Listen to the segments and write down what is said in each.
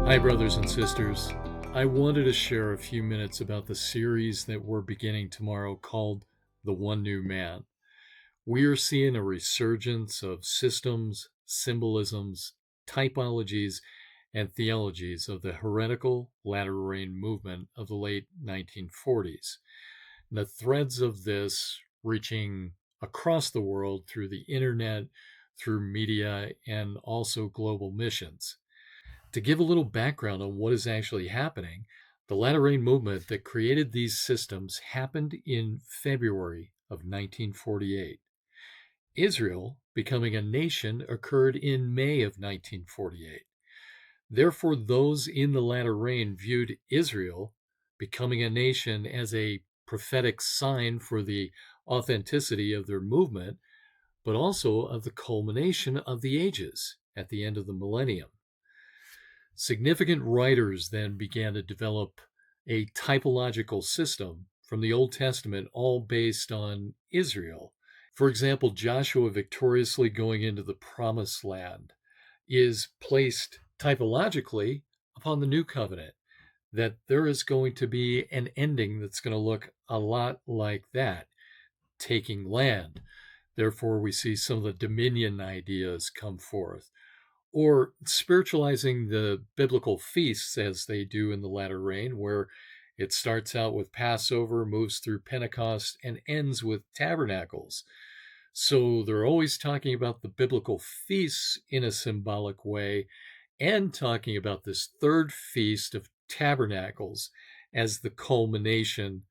Hi, brothers and sisters. I wanted to share a few minutes about the series that we're beginning tomorrow called The One New Man. We are seeing a resurgence of systems, symbolisms, typologies, and theologies of the heretical latter rain movement of the late 1940s. And the threads of this reaching across the world through the internet, through media, and also global missions. To give a little background on what is actually happening, the latter rain movement that created these systems happened in February of 1948. Israel becoming a nation occurred in May of 1948. Therefore, those in the latter rain viewed Israel becoming a nation as a prophetic sign for the authenticity of their movement, but also of the culmination of the ages at the end of the millennium. Significant writers then began to develop a typological system from the Old Testament, all based on Israel. For example, Joshua victoriously going into the promised land is placed typologically upon the new covenant, that there is going to be an ending that's going to look a lot like that, taking land. Therefore, we see some of the dominion ideas come forth, or spiritualizing the biblical feasts as they do in the latter rain, where it starts out with Passover, moves through Pentecost, and ends with tabernacles. So they're always talking about the biblical feasts in a symbolic way, and talking about this third feast of tabernacles as the culmination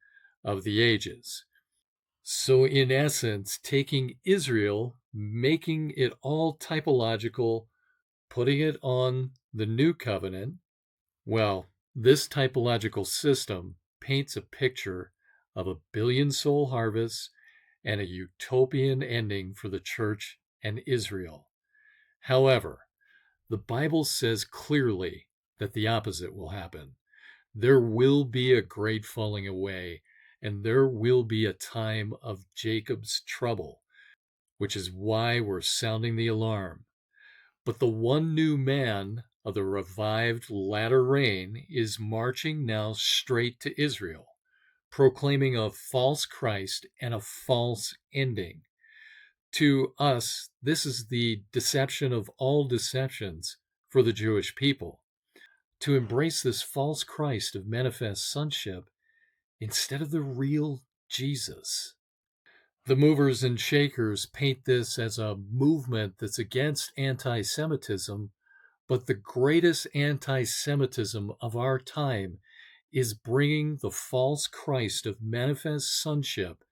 of the ages. So in essence, taking Israel, making it all typological, putting it on the new covenant, well, this typological system paints a picture of a billion-soul harvest and a utopian ending for the church and Israel. However, the Bible says clearly that the opposite will happen. There will be a great falling away, and there will be a time of Jacob's trouble, which is why we're sounding the alarm. But the one new man of the revived latter rain is marching now straight to Israel, proclaiming a false Christ and a false ending. To us, this is the deception of all deceptions for the Jewish people, to embrace this false Christ of manifest sonship instead of the real Jesus. The movers and shakers paint this as a movement that's against anti-Semitism, but the greatest anti-Semitism of our time is bringing the false Christ of manifest sonship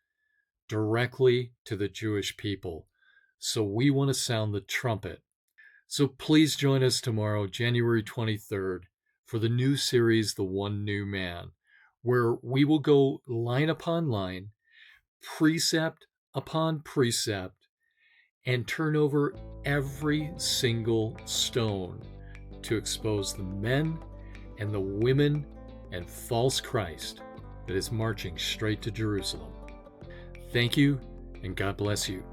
directly to the Jewish people. So we want to sound the trumpet. So please join us tomorrow, January 23rd, for the new series, The One New Man, where we will go line upon line, precept upon precept, and turn over every single stone to expose the men and the women and false Christ that is marching straight to Jerusalem. Thank you, and God bless you.